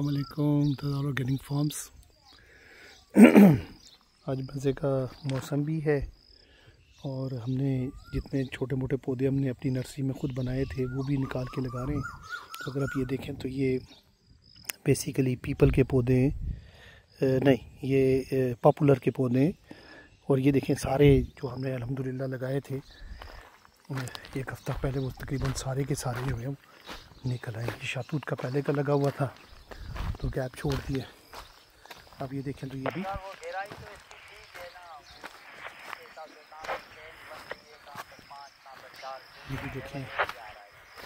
अस्सलामुअलैकुम organic farms. आज मज़े का मौसम भी है और हमने जितने छोटे मोटे पौधे हमने अपनी नर्सरी में ख़ुद बनाए थे वो भी निकाल के लगा रहे हैं। तो अगर आप ये देखें तो ये बेसिकली पीपल के पौधे हैं, नहीं ये पॉपुलर के पौधे हैं। और ये देखें सारे जो हमने अल्हम्दुलिल्लाह लगाए थे एक हफ़्ता पहले वो तकरीबन सारे के सारे जो है निकल आए। ये शातूत का पहले का लगा हुआ था तो गैप छोड़ दिया। अब ये देखें तो ये भी देखें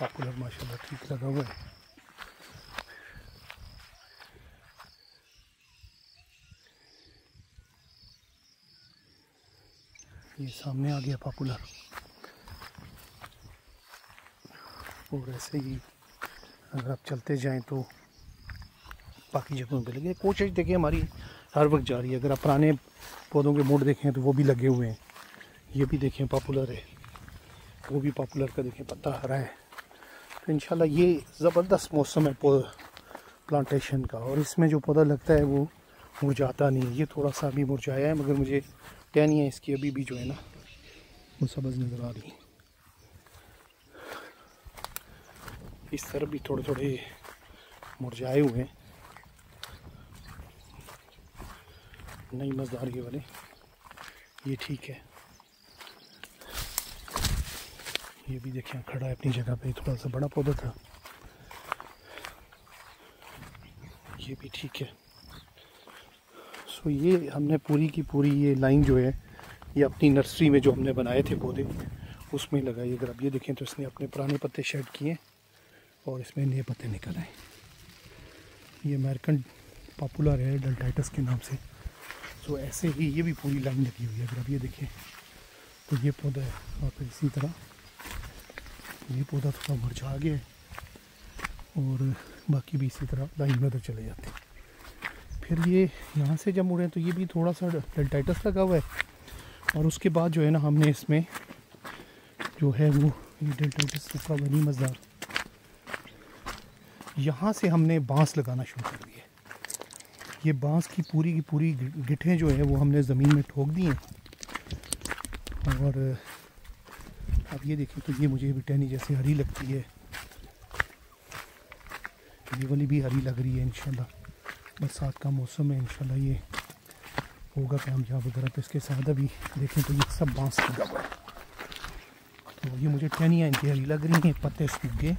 पॉपुलर माशाल्लाह ठीक लगा हुआ है। ये सामने आ गया पॉपुलर। और ऐसे ही अगर आप चलते जाएं तो बाकी जगहों पे लगे। कोशिश देखिए हमारी हर वक्त जा रही है। अगर आप पुराने पौधों के मोड़ देखें तो वो भी लगे हुए हैं। ये भी देखें पॉपुलर है, वो भी पॉपुलर का देखें पत्ता हरा है। तो इंशाल्लाह ये ज़बरदस्त मौसम है प्लांटेशन का। और इसमें जो पौधा लगता है वो मुरझाता नहीं है। ये थोड़ा सा अभी मुरझाया है मगर मुझे टहनियाँ इसकी अभी भी जो है ना वो सब्ज़ नज़र आ रही है। इस तरफ भी थोड़े थोड़े मुरझाए हुए हैं, नई मज़दार ये वाले। ये ठीक है, ये भी देखें खड़ा है अपनी जगह पे। थोड़ा सा बड़ा पौधा था, ये भी ठीक है। सो ये हमने पूरी की पूरी ये लाइन जो है ये अपनी नर्सरी में जो हमने बनाए थे पौधे उसमें लगाई। अगर आप ये देखें तो इसने अपने पुराने पत्ते शेड किए और इसमें नए पत्ते निकल आए। ये अमेरिकन पॉपुलर है डेल्टाइटस के नाम से। तो ऐसे ही ये भी पूरी लाइन लगी हुई है। अगर आप ये देखें तो ये पौधा है और फिर इसी तरह ये पौधा थोड़ा मुरझा गया है और बाकी भी इसी तरह लाइन में तो चले जाते हैं। फिर ये यहाँ से जब मुड़े तो ये भी थोड़ा सा डेल्टाइटस लगा हुआ है। और उसके बाद जो है ना हमने इसमें जो है वो ये डेल्टाइटस थोड़ा बनी मज़ेदार, यहाँ से हमने बांस लगाना शुरू कर दिया। ये बांस की पूरी गिट्ठें जो है वो हमने ज़मीन में ठोक दी हैं। और अब ये देखें तो ये मुझे भी टहनी जैसे हरी लगती है, ये वाली भी हरी लग रही है। इंशाल्लाह बरसात का मौसम है, इंशाल्लाह ये होगा कामयाब। अगर आप इसके साथ अभी देखें तो ये सब बांस लगा हुआ है। तो ये मुझे टहनियाँ इनकी हरी लग रही हैं, पत्ते सूख गए।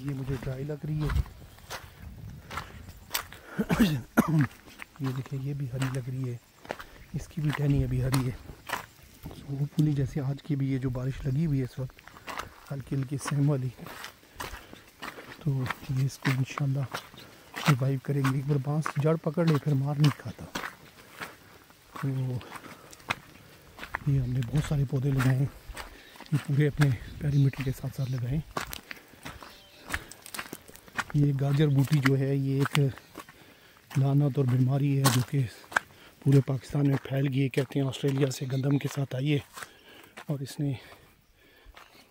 ये मुझे ड्राई लग रही है। ये देखिए ये भी हरी लग रही है, इसकी भी टहनी अभी हरी है। होपफुली जैसे आज की भी ये जो बारिश लगी हुई है इस वक्त हल्की हल्की सेम वाली, तो ये इसको इंशाल्लाह रिवाइव करेंगे। एक बार बांस जड़ पकड़ ले फिर मार नहीं खाता। तो ये हमने बहुत सारे पौधे लगाए, ये पूरे अपने पेरीमीटर के साथ साथ लगाए। ये गाजर बूटी जो है ये एक लानत और बीमारी है जो कि पूरे पाकिस्तान में फैल गई है। कहते हैं ऑस्ट्रेलिया से गंदम के साथ आई है और इसने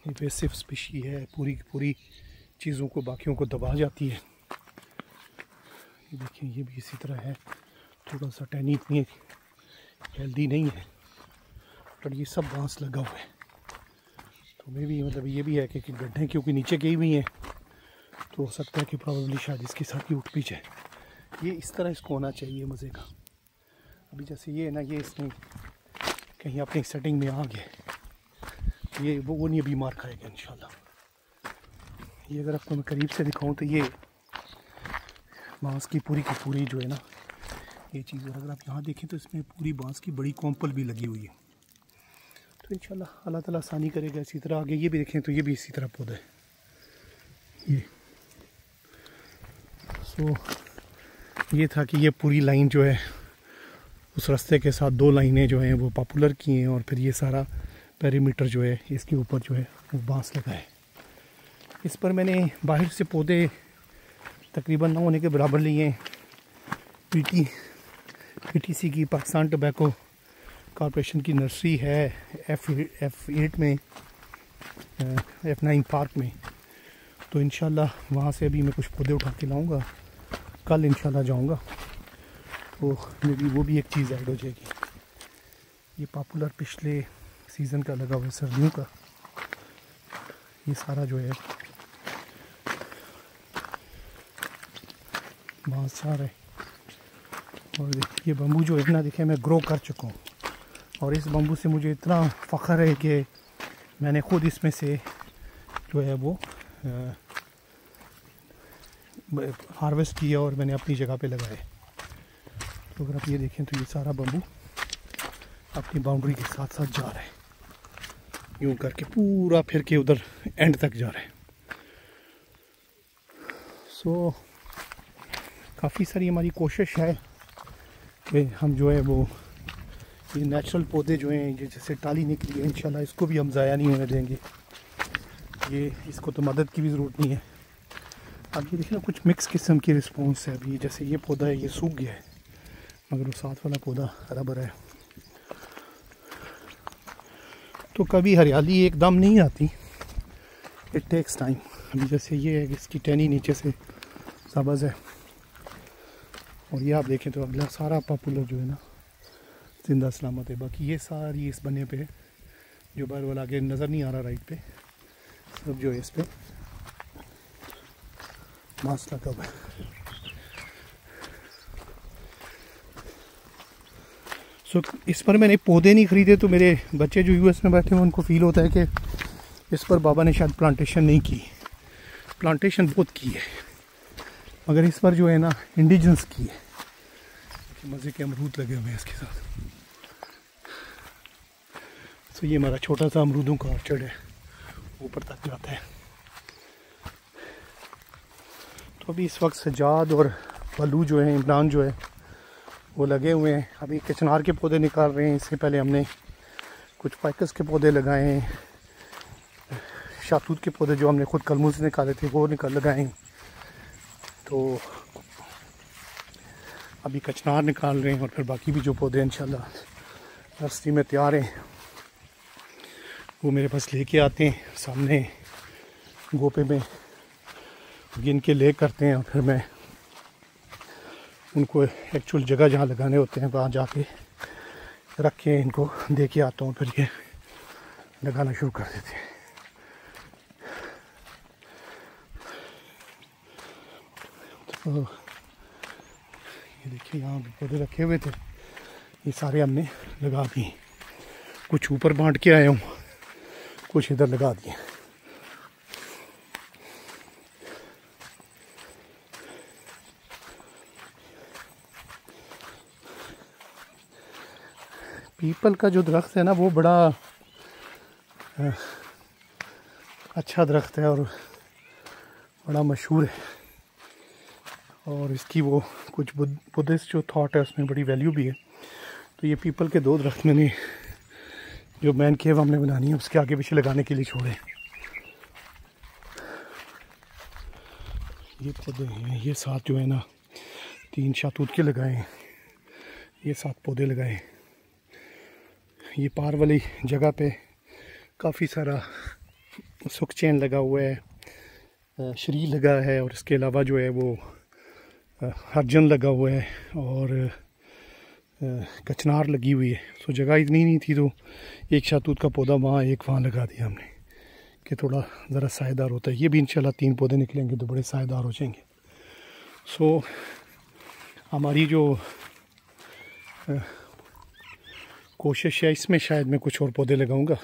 इन्वेसिव स्पीशी है, पूरी की पूरी चीज़ों को बाकियों को दबा जाती है। ये देखिए ये भी इसी तरह है, थोड़ा सा टहनी इतनी हेल्दी नहीं है पर ये सब बांस लगा हुआ है। तो मैं भी मतलब ये भी है कि गड्ढे क्योंकि नीचे गई हुई हैं तो हो सकता है कि प्रॉब्लली शायद इसके साथ ही उठ भी जाए। ये इस तरह इसको होना चाहिए मज़े का। अभी जैसे ये है ना, ये इसने कहीं अपनी सेटिंग में आ गया, ये वो नहीं बीमार खाएगा इंशाल्लाह। ये अगर आपको मैं करीब से दिखाऊं तो ये बांस की पूरी जो है ना ये चीज़। और अगर आप यहाँ देखें तो इसमें पूरी बांस की बड़ी कॉम्पल भी लगी हुई है। तो इंशाल्लाह अल्लाह ताला आसानी करेगा। इसी तरह आगे ये भी देखें तो ये भी इसी तरह पौधा है ये। सो ये था कि ये पूरी लाइन जो है उस रास्ते के साथ दो लाइनें जो हैं वो पॉपुलर की हैं और फिर ये सारा पेरीमीटर जो है इसके ऊपर जो है वो बांस लगा है। इस पर मैंने बाहर से पौधे तकरीबन ना होने के बराबर लिए हैं। पीटीसी की पाकिस्तान टोबैको कॉरपोरेशन की नर्सरी है F8 में F9 पार्क में। तो इंशाल्लाह वहाँ से अभी मैं कुछ पौधे उठा के लाऊँगा, कल इंशाल्लाह जाऊँगा, तो मे भी वो भी एक चीज़ ऐड हो जाएगी। ये पॉपुलर पिछले सीज़न का लगा हुआ सर्दियों का, ये सारा जो है बाँस सारा है। और ये बम्बू जो है ना, देखे मैं ग्रो कर चुका हूँ, और इस बम्बू से मुझे इतना फ़ख्र है कि मैंने ख़ुद इसमें से जो है वो हार्वेस्ट किया और मैंने अपनी जगह पे लगाए। तो अगर आप ये देखें तो ये सारा बम्बू अपनी बाउंड्री के साथ साथ जा रहा है, यूँ करके पूरा फिर के उधर एंड तक जा रहा है। सो काफ़ी सारी हमारी कोशिश है कि हम जो है वो ये नेचुरल पौधे जो हैं, जैसे टाली निकली है, इंशाल्लाह इसको भी हम ज़ाया नहीं होने देंगे। ये इसको तो मदद की भी ज़रूरत नहीं है। अब ये देखिए ना, कुछ मिक्स किस्म की रिस्पॉन्स है। अभी जैसे ये पौधा है, ये सूख गया है, मगर वो साथ वाला पौधा हरा भरा है। तो कभी हरियाली एकदम नहीं आती, इट टेक्स टाइम। अभी जैसे ये है कि इसकी टहनी नीचे से सब्ज़ है, और ये आप देखें तो अगला सारा पॉपुलर जो है ना जिंदा सलामत है। बाकी ये सारी इस बने पे जो बार वाला आगे नज़र नहीं आ रहा राइट पे, सब जो है इस पे मास्क लगा हुआ है। सो इस पर मैंने पौधे नहीं ख़रीदे, तो मेरे बच्चे जो यूएस में बैठे हैं उनको फील होता है कि इस पर बाबा ने शायद प्लांटेशन नहीं की। प्लांटेशन बहुत की है, मगर इस पर जो है ना इंडिजिनस की है। मज़े के अमरूद लगे हुए हैं इसके साथ। तो ये हमारा छोटा सा अमरूदों का ऑर्चर्ड है, ऊपर तक जाता है। तो अभी इस वक्त सजाद और बलू जो है, इमरान जो है वो लगे हुए हैं। अभी कचनार के पौधे निकाल रहे हैं। इससे पहले हमने कुछ फाइकस के पौधे लगाए हैं, शातूत के पौधे जो हमने खुद कलमों से निकाले थे वो लगाए हैं। तो अभी कचनार निकाल रहे हैं, और फिर बाकी भी जो पौधे इंशाल्लाह नर्सरी में तैयार हैं वो मेरे पास लेके आते हैं। सामने गोपे में गिन के ले करते हैं, और फिर मैं उनको एक्चुअल जगह जहाँ लगाने होते हैं वहाँ जाके रख के इनको दे के आता हूँ, फिर ये लगाना शुरू कर देते हैं। तो ये देखिए यहाँ भी पौधे रखे हुए थे, ये सारे हमने लगा दिए। कुछ ऊपर बांट के आया हूँ, कुछ इधर लगा दिए। पीपल का जो दरख्त है ना वो बड़ा अच्छा दरख्त है और बड़ा मशहूर है, और इसकी वो कुछ बुद्धिस्ट जो थॉट है उसमें बड़ी वैल्यू भी है। तो ये पीपल के 2 दरख्त मैंने जो मैन केव हमने बनानी है उसके आगे पीछे लगाने के लिए छोड़े। ये पौधे हैं, ये 7 जो है ना 3 शातूत के लगाए हैं, ये 7 पौधे लगाए हैं। ये पार वाली जगह पे काफ़ी सारा सुख चैन लगा हुआ है, शरी लगा है, और इसके अलावा जो है वो हरजन लगा हुआ है, और कचनार लगी हुई है। तो जगह इतनी नहीं थी तो एक शातूत का पौधा वहाँ एक वहाँ लगा दिया हमने कि थोड़ा ज़रा सायेदार होता है। ये भी इंशाल्लाह 3 पौधे निकलेंगे तो बड़े सायेदार हो जाएंगे। सो हमारी जो कोशिश है इसमें शायद मैं कुछ और पौधे लगाऊंगा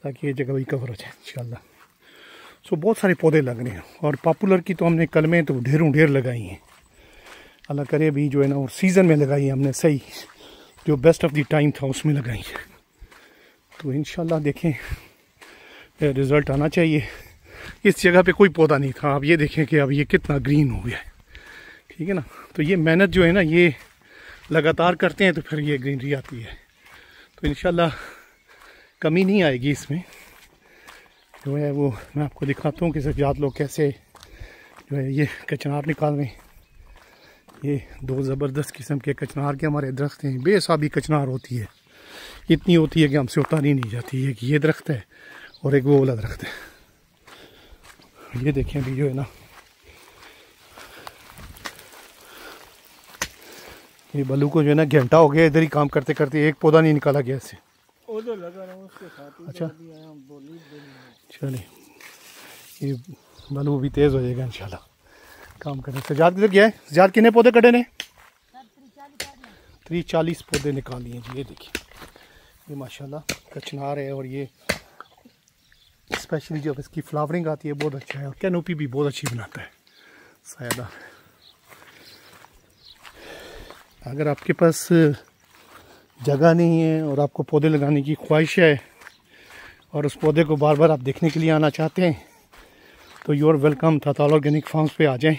ताकि ये जगह भी कवर हो जाए इंशाल्लाह। सो बहुत सारे पौधे लग रहे हैं, और पॉपुलर की तो हमने कलमें तो ढेर लगाई हैं। अल्लाह करे भी जो है ना और सीज़न में लगाई है हमने, सही जो बेस्ट ऑफ द टाइम था उसमें लगाई है। तो इंशाल्लाह देखें रिज़ल्ट आना चाहिए। इस जगह पे कोई पौधा नहीं था, अब ये देखें कि अब ये कितना ग्रीन हो गया है, ठीक है ना। तो ये मेहनत जो है ना ये लगातार करते हैं तो फिर ये ग्रीनरी आती है। तो इंशाल्लाह कमी नहीं आएगी इसमें। जो है वो मैं आपको दिखाता हूँ कि सजाद लोग कैसे जो है ये कचनार निकाल रहे हैं। ये 2 ज़बरदस्त किस्म के कचनार के हमारे दरख्त हैं। बेसाबी कचनार होती है, इतनी होती है कि हमसे उतारी नहीं जाती है। कि ये दरख्त है और एक वो वाला दरख्त है। ये देखें अभी जो है ना, ये बल्लू को जो है ना घंटा हो गया इधर ही काम करते करते, एक पौधा नहीं निकाला गया इससे। अच्छा चलिए, ये बल्लू भी तेज़ हो जाएगा इंशाल्लाह काम करने। सजाद किधर गया है? सजाद कितने पौधे कटे ने? 30-40 पौधे निकाल लिए जी। ये देखिए, ये माशाल्लाह कचनार है, और ये स्पेशली जब इसकी फ्लावरिंग आती है बहुत अच्छा है, और कैनोपी भी बहुत अच्छी बनाता है सायदा। अगर आपके पास जगह नहीं है और आपको पौधे लगाने की ख्वाहिश है और उस पौधे को बार बार आप देखने के लिए आना चाहते हैं, तो यू आर वेलकम। थाथाल ऑर्गेनिक फार्म्स पे आ जाएं,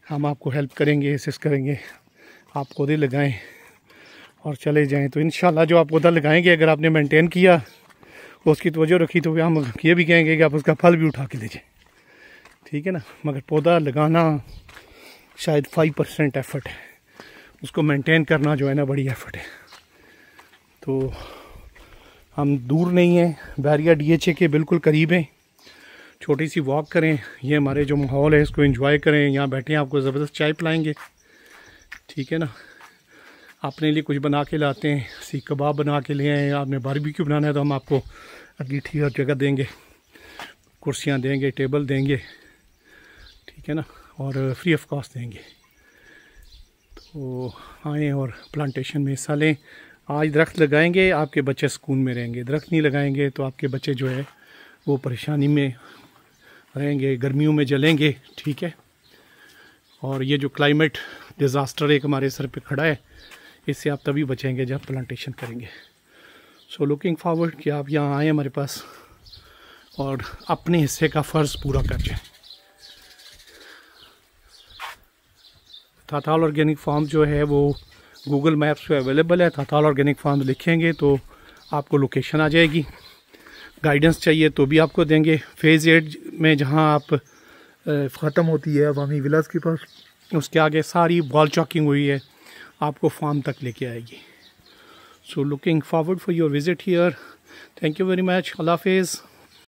हम आपको हेल्प करेंगे, असिस्ट करेंगे। आप पौधे लगाएं और चले जाएं, तो इंशाल्लाह जो आप पौधा लगाएंगे अगर आपने मेंटेन किया, उसकी तवज्जो रखी, तो हम ये भी कहेंगे कि आप उसका फल भी उठा के ले जाएं, ठीक है ना। मगर पौधा लगाना शायद 5% एफर्ट है, उसको मेंटेन करना जो है ना बड़ी एफर्ट है। तो हम दूर नहीं हैं, बैरिया DHA के बिल्कुल करीब हैं। छोटी सी वॉक करें, ये हमारे जो माहौल है इसको एंजॉय करें। यहाँ बैठे हैं, आपको ज़बरदस्त चाय पिलाएंगे, ठीक है ना। अपने लिए कुछ बना के लाते हैं, सीख कबाब बना के ले आए। आपने बारबेक्यू बनाना है तो हम आपको अंगीठी और जगह देंगे, कुर्सियाँ देंगे, टेबल देंगे, ठीक है ना, और फ्री ऑफ कॉस्ट देंगे। तो आएँ और प्लांटेशन में हिस्सा लें। आज दरख्त लगाएंगे, आपके बच्चे सुकून में रहेंगे। दरख्त नहीं लगाएंगे तो आपके बच्चे जो है वो परेशानी में रहेंगे, गर्मियों में जलेंगे, ठीक है। और ये जो क्लाइमेट डिज़ास्टर एक हमारे सर पे खड़ा है, इससे आप तभी बचेंगे जब प्लांटेशन करेंगे। सो लुकिंग फॉरवर्ड कि आप यहाँ आएँ हमारे पास और अपने हिस्से का फ़र्ज़ पूरा कर जाएँ। थाथाल ऑर्गेनिक फार्म जो है वो गूगल मैप्स पे अवेलेबल है। थाथाल ऑर्गेनिक फार्म लिखेंगे तो आपको लोकेशन आ जाएगी। गाइडेंस चाहिए तो भी आपको देंगे। फेज़ 8 में जहां आप ख़त्म होती है अवामी विलास के पास, उसके आगे सारी वॉल चॉकिंग हुई है, आपको फार्म तक लेके आएगी। So looking forward for your visit here. Thank you very much. अल्लाह हाफ़िज़।